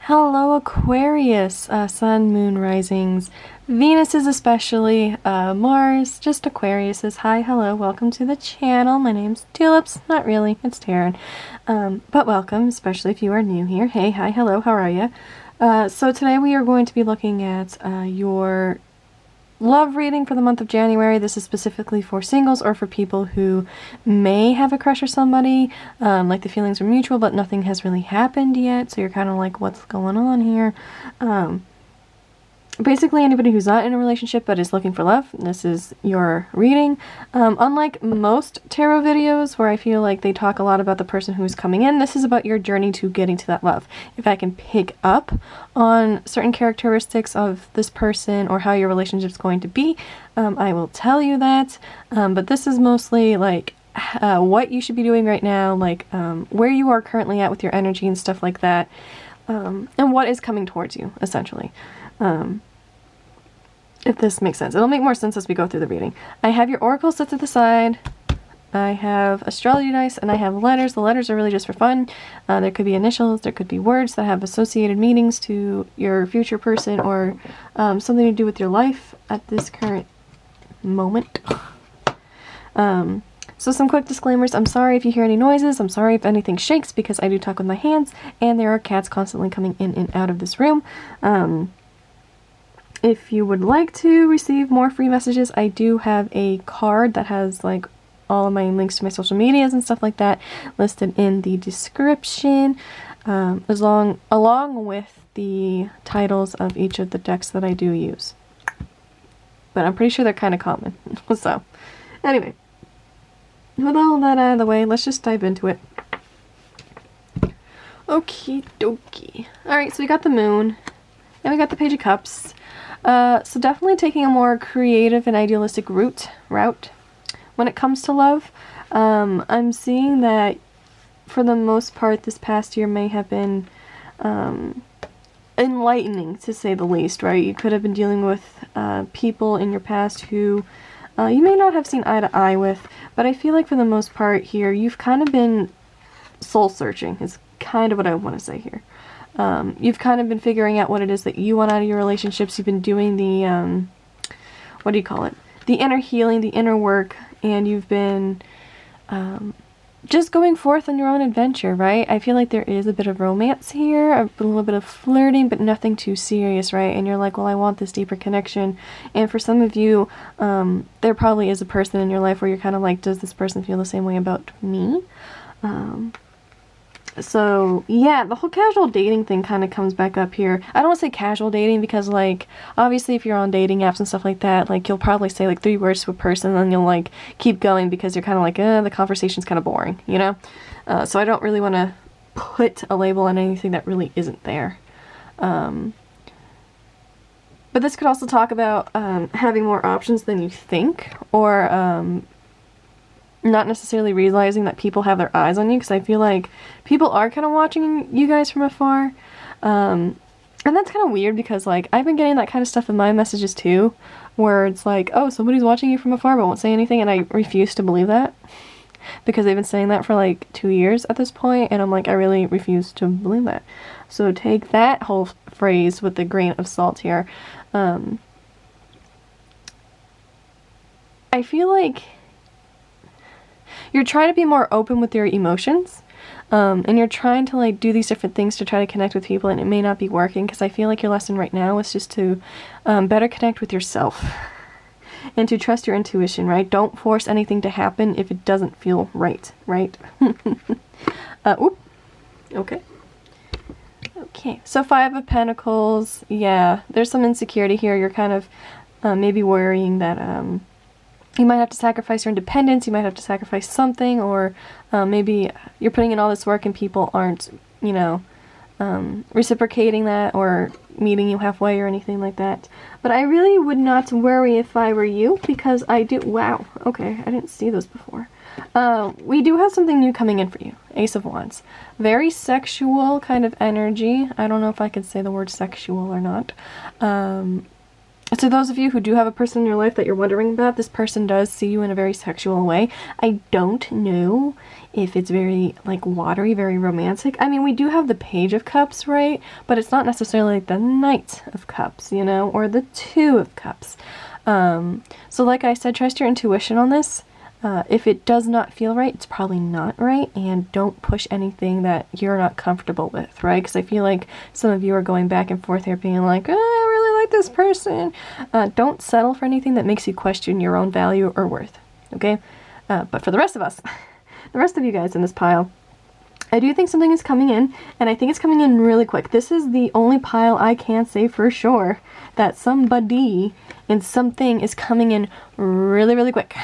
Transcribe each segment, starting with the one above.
Hello Aquarius, Sun, Moon, Risings, Venuses especially, Mars, just Aquariuses. Hi, hello, welcome to the channel. My name's Tulips, not really, it's Taryn. But welcome, especially if you are new here. Hey, hi, hello, how are you? So today we are going to be looking at your love reading for the month of January. This is specifically for singles or for people who may have a crush or somebody, like the feelings are mutual but nothing has really happened yet, so you're kind of like, what's going on here? Basically anybody who's not in a relationship but is looking for love, this is your reading. Unlike most tarot videos where I feel like they talk a lot about the person who's coming in, this is about your journey to getting to that love. If I can pick up on certain characteristics of this person or how your relationship's going to be, I will tell you that. But this is mostly like what you should be doing right now, like where you are currently at with your energy and stuff like that, and what is coming towards you, essentially. If this makes sense. It'll make more sense as we go through the reading. I have your oracle set to the side. I have astrology dice, and I have letters. The letters are really just for fun. There could be initials, there could be words that have associated meanings to your future person or something to do with your life at this current moment. So some quick disclaimers. I'm sorry if you hear any noises. I'm sorry if anything shakes because I do talk with my hands, and there are cats constantly coming in and out of this room. If you would like to receive more free messages, I do have a card that has like all of my links to my social medias and stuff like that listed in the description, along with the titles of each of the decks that I do use. But I'm pretty sure they're kind of common. So, anyway, with all that out of the way, let's just dive into it. Okie dokie. Alright, so we got the moon, and we got the Page of Cups. So definitely taking a more creative and idealistic route when it comes to love. I'm seeing that for the most part this past year may have been enlightening, to say the least, right? You could have been dealing with people in your past who you may not have seen eye to eye with, but I feel like for the most part here you've kind of been soul searching is kind of what I want to say here. You've kind of been figuring out what it is that you want out of your relationships. You've been doing the, what do you call it? The inner healing, the inner work, and you've been, just going forth on your own adventure, right? I feel like there is a bit of romance here, a little bit of flirting, but nothing too serious, right? And you're like, well, I want this deeper connection. And for some of you, there probably is a person in your life where you're kind of like, does this person feel the same way about me? So, yeah, the whole casual dating thing kind of comes back up here. I don't want to say casual dating because, like, obviously if you're on dating apps and stuff like that, like, you'll probably say, like, 3 words to a person and then you'll, like, keep going because you're kind of like, the conversation's kind of boring, you know? So I don't really want to put a label on anything that really isn't there. But this could also talk about having more options than you think, or not necessarily realizing that people have their eyes on you, because I feel like people are kind of watching you guys from afar. And that's kind of weird because, like, I've been getting that kind of stuff in my messages too, where it's like, oh, somebody's watching you from afar but won't say anything, and I refuse to believe that. Because they've been saying that for like 2 years at this point, and I'm like, I really refuse to believe that. So take that whole phrase with a grain of salt here. I feel like you're trying to be more open with your emotions, and you're trying to like do these different things to try to connect with people, and it may not be working, because I feel like your lesson right now is just to better connect with yourself and to trust your intuition, right? Don't force anything to happen if it doesn't feel right, right? Oop. Okay. Okay, so 5 of Pentacles. Yeah, there's some insecurity here. You're kind of maybe worrying that you might have to sacrifice your independence, you might have to sacrifice something, or maybe you're putting in all this work and people aren't, you know, reciprocating that or meeting you halfway or anything like that. But I really would not worry if I were you, because I do, wow, okay, I didn't see those before. We do have something new coming in for you. Ace of Wands. Very sexual kind of energy. I don't know if I could say the word sexual or not. To those of you who do have a person in your life that you're wondering about, this person does see you in a very sexual way. I don't know if it's very like watery, very romantic. I mean, we do have the Page of Cups, right? But it's not necessarily like the Knight of Cups, you know, or the Two of Cups. So like I said, trust your intuition on this. If it does not feel right, it's probably not right, and don't push anything that you're not comfortable with, right? Because I feel like some of you are going back and forth here being like, oh, I really like this person. Don't settle for anything that makes you question your own value or worth, okay? But for the rest of us, the rest of you guys in this pile, I do think something is coming in, and I think it's coming in really quick. This is the only pile I can say for sure that somebody and something is coming in really, really quick.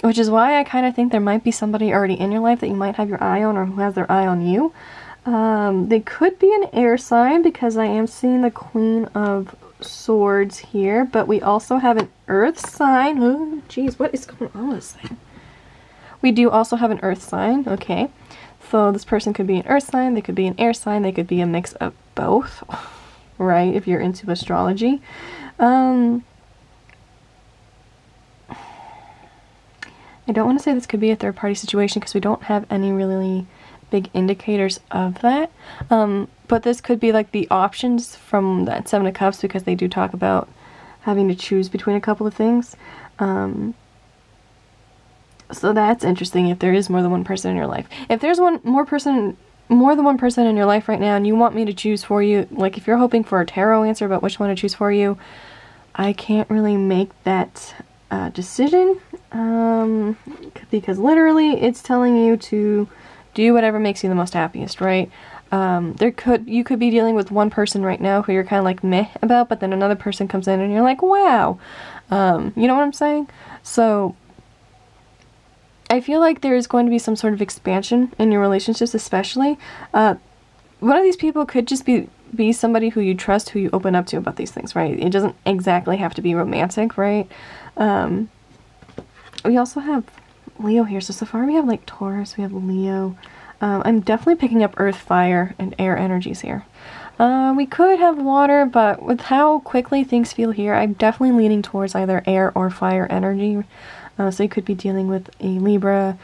Which is why I kind of think there might be somebody already in your life that you might have your eye on, or who has their eye on you. They could be an air sign, because I am seeing the Queen of Swords here, but we also have an earth sign. Oh, geez, what is going on with this thing? We do also have an earth sign, okay. So this person could be an earth sign, they could be an air sign, they could be a mix of both, right, if you're into astrology. I don't want to say this could be a third-party situation because we don't have any really big indicators of that. But this could be like the options from that Seven of Cups, because they do talk about having to choose between a couple of things. So that's interesting if there is more than one person in your life. If there's more than one person in your life right now and you want me to choose for you, like if you're hoping for a tarot answer about which one to choose for you, I can't really make that decision, because literally it's telling you to do whatever makes you the most happiest, right? You could be dealing with one person right now who you're kind of like meh about, but then another person comes in and you're like, wow. You know what I'm saying? So I feel like there is going to be some sort of expansion in your relationships, especially. One of these people could just be somebody who you trust, who you open up to about these things, right? It doesn't exactly have to be romantic, right? We also have Leo here. So far we have like Taurus, we have Leo. I'm definitely picking up earth, fire, and air energies here. We could have water, but with how quickly things feel here, I'm definitely leaning towards either air or fire energy. So you could be dealing with a Libra,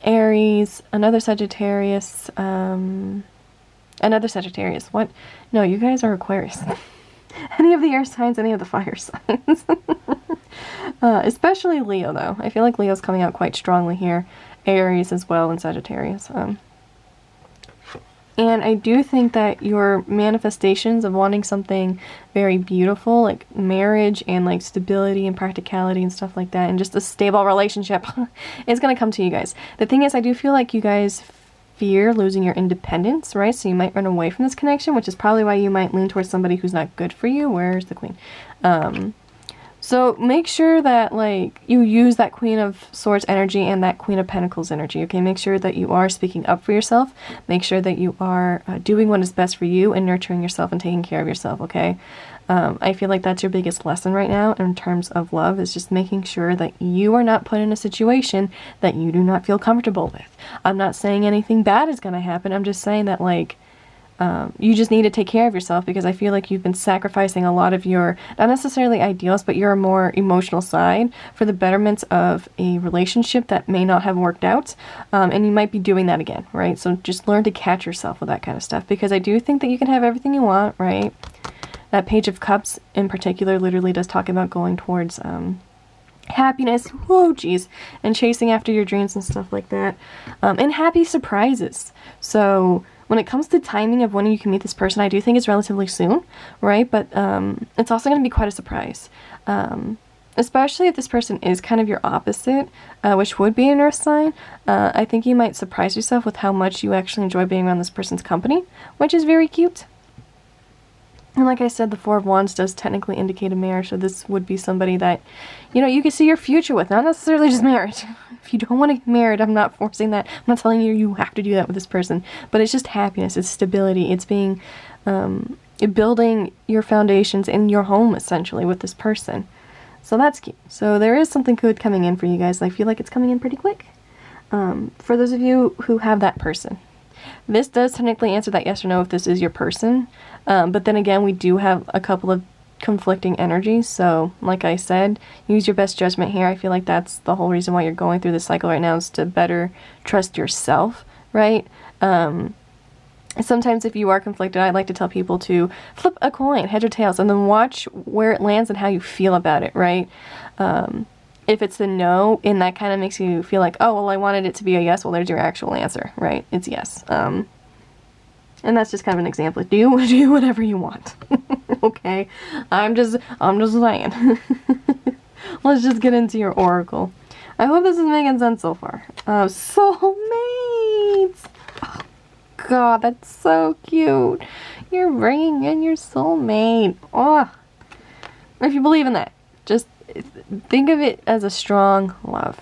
Aries, another Sagittarius, What? No, you guys are Aquarius. Any of the air signs, any of the fire signs. Especially Leo, though. I feel like Leo's coming out quite strongly here. Aries as well, and Sagittarius. And I do think that your manifestations of wanting something very beautiful, like marriage and like stability and practicality and stuff like that, and just a stable relationship, is going to come to you guys. The thing is, I do feel like you guys fear losing your independence, right? So you might run away from this connection, which is probably why you might lean towards somebody who's not good for you. Where's the Queen? So make sure that like you use that Queen of Swords energy and that Queen of Pentacles energy, okay? Make sure that you are speaking up for yourself. Make sure that you are doing what is best for you and nurturing yourself and taking care of yourself, okay? I feel like that's your biggest lesson right now in terms of love, is just making sure that you are not put in a situation that you do not feel comfortable with. I'm not saying anything bad is going to happen. I'm just saying that like you just need to take care of yourself, because I feel like you've been sacrificing a lot of your, not necessarily ideals, but your more emotional side for the betterment of a relationship that may not have worked out. And you might be doing that again, right? So just learn to catch yourself with that kind of stuff, because I do think that you can have everything you want, right? That Page of Cups in particular literally does talk about going towards happiness, whoa, geez, and chasing after your dreams and stuff like that, and happy surprises. So when it comes to timing of when you can meet this person, I do think it's relatively soon, right? But it's also going to be quite a surprise, especially if this person is kind of your opposite, which would be an earth sign. I think you might surprise yourself with how much you actually enjoy being around this person's company, which is very cute. And like I said, the Four of Wands does technically indicate a marriage, so this would be somebody that, you know, you can see your future with, not necessarily just marriage. If you don't want to get married, I'm not forcing that. I'm not telling you you have to do that with this person, but it's just happiness, it's stability, it's being, building your foundations in your home, essentially, with this person. So that's cute. So there is something good coming in for you guys. I feel like it's coming in pretty quick. For those of you who have that person, this does technically answer that yes or no if this is your person. But then again, we do have a couple of conflicting energies. So like I said, use your best judgment here. I feel like that's the whole reason why you're going through this cycle right now, is to better trust yourself, right? Sometimes if you are conflicted, I like to tell people to flip a coin, heads or tails, and then watch where it lands and how you feel about it, right? If it's a no, and that kind of makes you feel like, oh, well, I wanted it to be a yes, well, there's your actual answer, right? It's yes. And that's just kind of an example. Do whatever you want. Okay? I'm just saying. Let's just get into your oracle. I hope this is making sense so far. Soulmates! Oh, God, that's so cute. You're bringing in your soulmate. Oh. If you believe in that, just think of it as a strong love.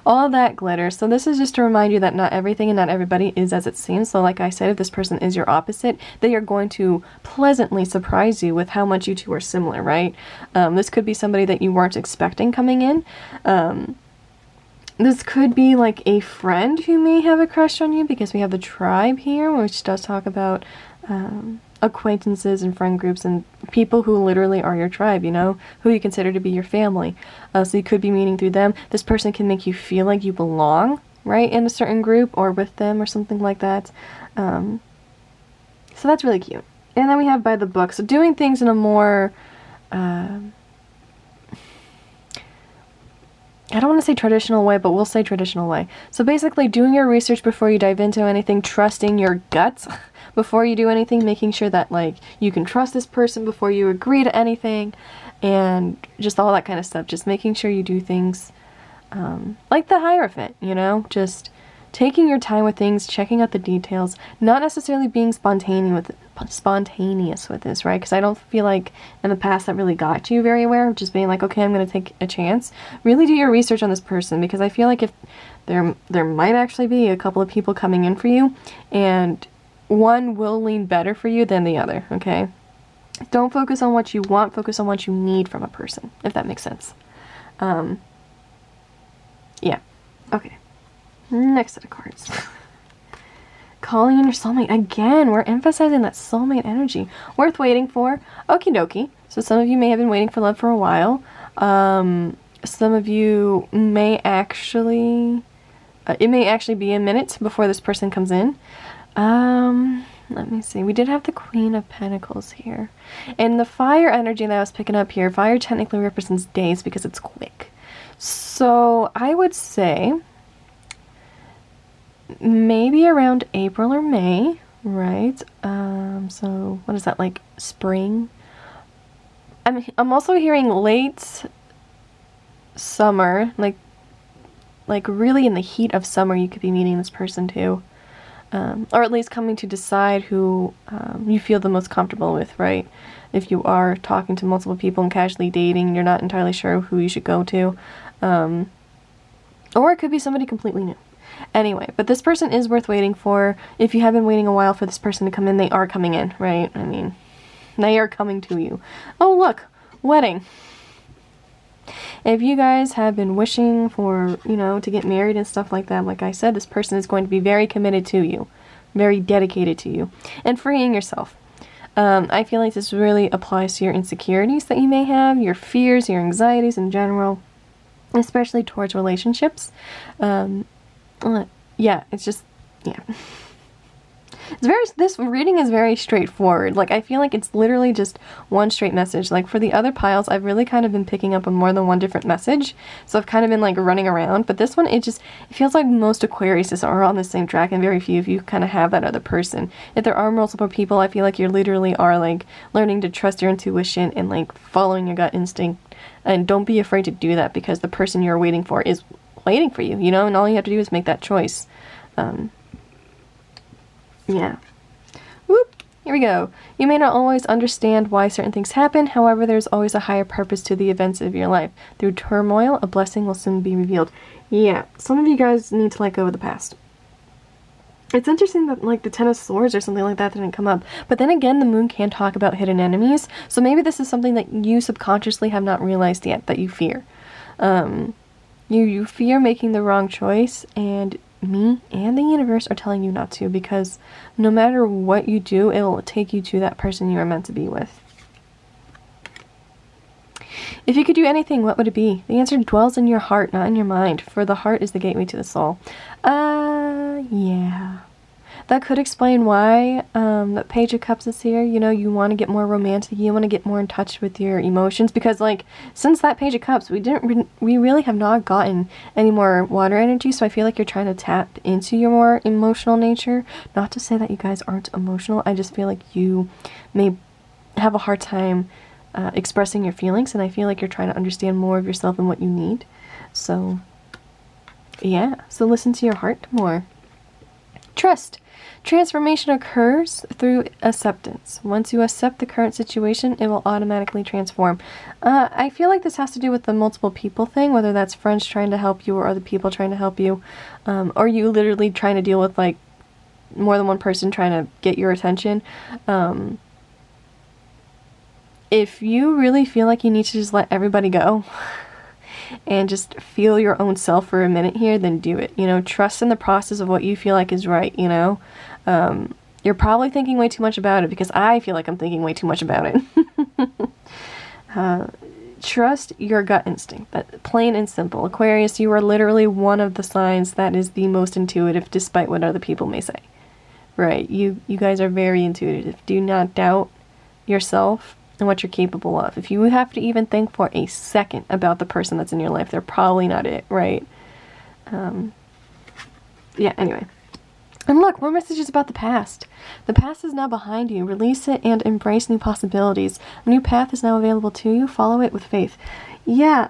All that glitter. So this is just to remind you that not everything and not everybody is as it seems. So like I said, if this person is your opposite, they are going to pleasantly surprise you with how much you two are similar, right? This could be somebody that you weren't expecting coming in. This could be like a friend who may have a crush on you, because we have the tribe here, which does talk about acquaintances and friend groups and people who literally are your tribe, you know, who you consider to be your family. So you could be meeting through them. This person can make you feel like you belong, right, in a certain group or with them or something like that. So that's really cute. And then we have by the book. So doing things in a more, I don't want to say traditional way, but we'll say traditional way. So basically doing your research before you dive into anything, trusting your guts before you do anything, making sure that like you can trust this person before you agree to anything, and just all that kind of stuff. Just making sure you do things like the Hierophant, you know, just taking your time with things, checking out the details, not necessarily being spontaneous with this, right? Because I don't feel like in the past that really got you very aware of just being like, okay, I'm going to take a chance. Really do your research on this person, because I feel like if there might actually be a couple of people coming in for you, and one will lean better for you than the other, okay? Don't focus on what you want, focus on what you need from a person, if that makes sense. Yeah. Okay. Next set of cards. Calling in your soulmate. Again, we're emphasizing that soulmate energy. Worth waiting for. Okie dokie. So some of you may have been waiting for love for a while. Some of you may actually... it may actually be a minute before this person comes in. Let me see. We did have the Queen of Pentacles here. And the fire energy that I was picking up here, fire technically represents days because it's quick. So I would say maybe around April or May, right? So what is that, like spring? I'm also hearing late summer, like really in the heat of summer you could be meeting this person too. Or at least coming to decide who you feel the most comfortable with, right? If you are talking to multiple people and casually dating, you're not entirely sure who you should go to. Or it could be somebody completely new. Anyway, but this person is worth waiting for. If you have been waiting a while for this person to come in, they are coming in, right? I mean, they are coming to you. Oh, look, wedding. If you guys have been wishing for, you know, to get married and stuff like that, like I said, this person is going to be very committed to you, very dedicated to you, and freeing yourself. I feel like this really applies to your insecurities that you may have, your fears, your anxieties in general, especially towards relationships. Yeah, it's just, yeah. This reading is very straightforward. Like, I feel like it's literally just one straight message. Like, for the other piles, I've really kind of been picking up on more than one different message. So I've kind of been, like, running around. But this one, it feels like most Aquariuses are on the same track, and very few of you kind of have that other person. If there are multiple people, I feel like you literally are, like, learning to trust your intuition and, like, following your gut instinct. And don't be afraid to do that, because the person you're waiting for is waiting for you, you know? And all you have to do is make that choice. Yeah. Whoop. Here we go. You may not always understand why certain things happen. However, there's always a higher purpose to the events of your life. Through turmoil, a blessing will soon be revealed. Yeah. Some of you guys need to let go of the past. It's interesting that, like, the Ten of Swords or something like that didn't come up. But then again, the moon can talk about hidden enemies. So maybe this is something that you subconsciously have not realized yet that you fear. You fear making the wrong choice, and me and the universe are telling you not to, because no matter what you do, it will take you to that person you are meant to be with. If you could do anything, what would it be? The answer dwells in your heart, not in your mind, for the heart is the gateway to the soul. Yeah. That could explain why that Page of Cups is here. You know, you want to get more romantic, you want to get more in touch with your emotions, because like since that Page of Cups, we really have not gotten any more water energy. So I feel like you're trying to tap into your more emotional nature. Not to say that you guys aren't emotional. I just feel like you may have a hard time expressing your feelings, and I feel like you're trying to understand more of yourself and what you need. So yeah, so listen to your heart more. Trust. Transformation occurs through acceptance. Once you accept the current situation, it will automatically transform. I feel like this has to do with the multiple people thing, whether that's friends trying to help you or other people trying to help you, or you literally trying to deal with like more than one person trying to get your attention. If you really feel like you need to just let everybody go and just feel your own self for a minute here, then do it. You know, trust in the process of what you feel like is right, you know. You're probably thinking way too much about it, because I feel like I'm thinking way too much about it. Trust your gut instinct. That plain and simple. Aquarius, you are literally one of the signs that is the most intuitive, despite what other people may say. Right? You guys are very intuitive. Do not doubt yourself and what you're capable of. If you have to even think for a second about the person that's in your life, they're probably not it, right? Yeah, anyway. And look, more messages about the past. The past is now behind you. Release it and embrace new possibilities. A new path is now available to you. Follow it with faith. Yeah,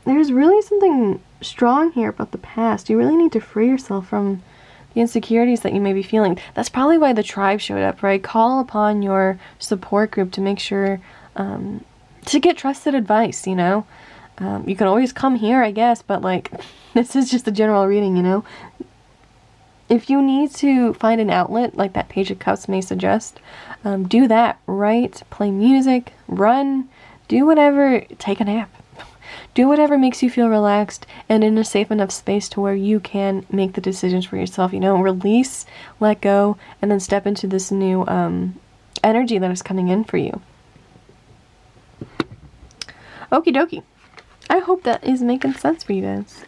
there's really something strong here about the past. You really need to free yourself from the insecurities that you may be feeling. That's probably why the tribe showed up, right? Call upon your support group to make sure, to get trusted advice, you know? You can always come here, I guess, but like, this is just a general reading, you know? If you need to find an outlet, like that Page of Cups may suggest, do that. Write, play music, run, do whatever, take a nap. Do whatever makes you feel relaxed and in a safe enough space to where you can make the decisions for yourself, you know, release, let go, and then step into this new energy that is coming in for you. Okie dokie. I hope that is making sense for you guys.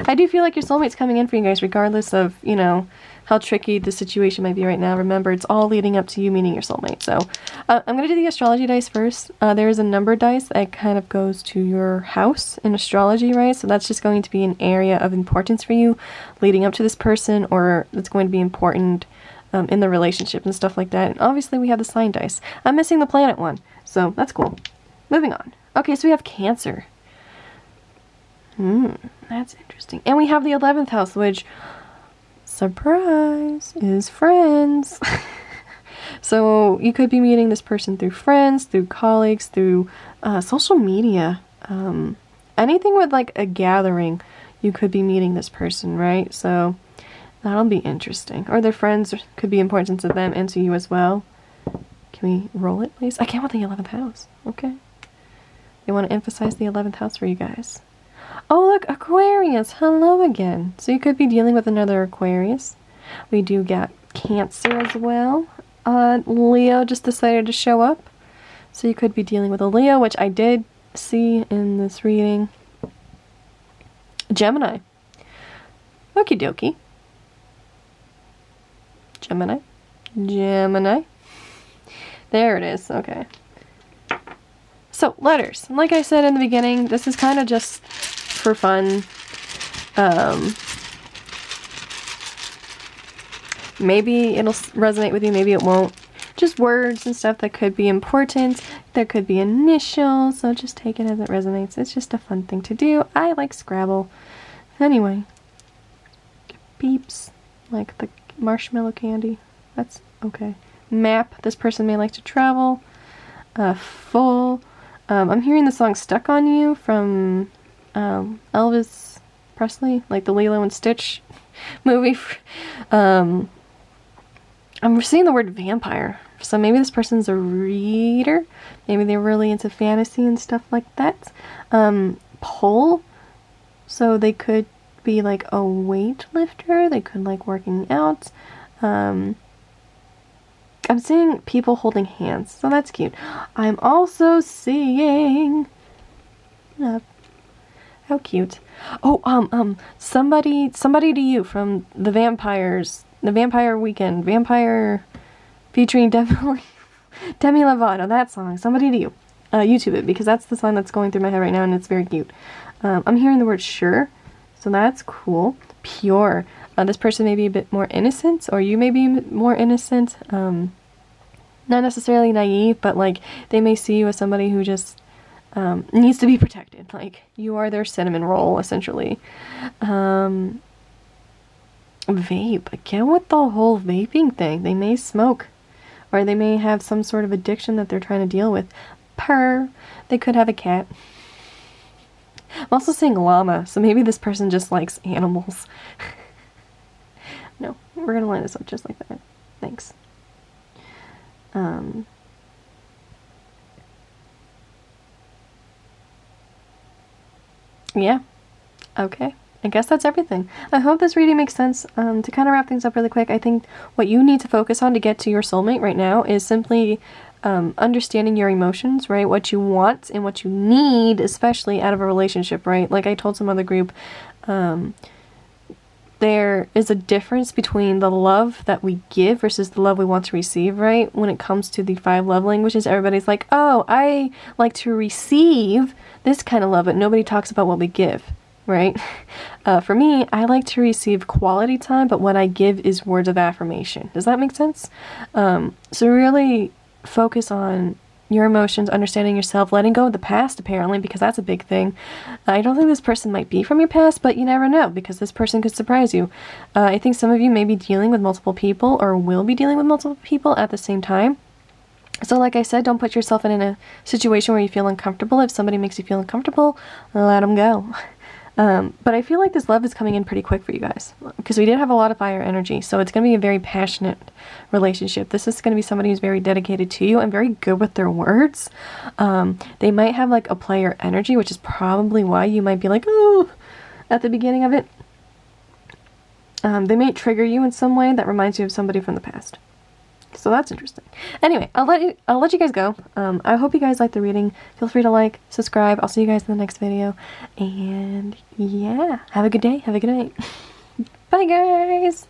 I do feel like your soulmate's coming in for you guys, regardless of, you know, how tricky the situation might be right now. Remember, it's all leading up to you meeting your soulmate. So I'm going to do the astrology dice first. There is a number dice that kind of goes to your house in astrology, right? So that's just going to be an area of importance for you leading up to this person, or it's going to be important in the relationship and stuff like that. And obviously we have the sign dice. I'm missing the planet one, so that's cool. Moving on. Okay, so we have Cancer. That's interesting. And we have the 11th house, which, surprise, is friends. So you could be meeting this person through friends, through colleagues, through social media. Anything with like a gathering, you could be meeting this person, right? So that'll be interesting. Or their friends could be important to them and to you as well. Can we roll it, please? I can't with the 11th house. Okay. They want to emphasize the 11th house for you guys. Oh, look, Aquarius. Hello again. So you could be dealing with another Aquarius. We do get Cancer as well. Leo just decided to show up. So you could be dealing with a Leo, which I did see in this reading. Gemini. Okie dokie. Gemini. Gemini. There it is. Okay. So, letters. And like I said in the beginning, this is kind of just for fun. Maybe it'll resonate with you, maybe it won't. Just words and stuff that could be important. There could be initials, so just take it as it resonates. It's just a fun thing to do. I like Scrabble. Anyway. Beeps. Like the marshmallow candy. That's okay. Map. This person may like to travel. Full. I'm hearing the song Stuck on You from Elvis Presley, like the Lilo and Stitch movie. I'm seeing the word vampire, so maybe this person's a reader. Maybe they're really into fantasy and stuff like that. Pole, so they could be like a weightlifter. They could like working out. I'm seeing people holding hands, so that's cute. I'm also seeing... how cute. Oh, somebody to you from the vampires, the Vampire Weekend, Vampire featuring Demi Lovato, that song, somebody to you. YouTube it, because that's the song that's going through my head right now, and it's very cute. I'm hearing the word sure, so that's cool. Pure. This person may be a bit more innocent, or you may be more innocent. Not necessarily naive, but like they may see you as somebody who just needs to be protected. Like you are their cinnamon roll, essentially. Vape. Again with the whole vaping thing. They may smoke, or they may have some sort of addiction that they're trying to deal with. Purr. They could have a cat. I'm also seeing llama, so maybe this person just likes animals. No, we're gonna line this up just like that. Thanks. Yeah. Okay. I guess that's everything. I hope this reading makes sense. To kind of wrap things up really quick, I think what you need to focus on to get to your soulmate right now is simply understanding your emotions, right? What you want and what you need, especially out of a relationship, right? Like I told some other group, there is a difference between the love that we give versus the love we want to receive, right? When it comes to the 5 love languages, everybody's like, oh, I like to receive this kind of love, but nobody talks about what we give, right? For me, I like to receive quality time, but what I give is words of affirmation. Does that make sense? So really focus on your emotions, understanding yourself, letting go of the past, apparently, because that's a big thing. I don't think this person might be from your past, but you never know, because this person could surprise you. I think some of you may be dealing with multiple people, or will be dealing with multiple people at the same time. So like I said, don't put yourself in a situation where you feel uncomfortable. If somebody makes you feel uncomfortable, let them go. But I feel like this love is coming in pretty quick for you guys, because we did have a lot of fire energy, so it's going to be a very passionate relationship. This is going to be somebody who's very dedicated to you and very good with their words. They might have like a player energy, which is probably why you might be like, oh, at the beginning of it. They may trigger you in some way that reminds you of somebody from the past. So that's interesting. Anyway, I'll let you guys go. I hope you guys liked the reading. Feel free to like, subscribe. I'll see you guys in the next video. And yeah, have a good day. Have a good night. Bye, guys.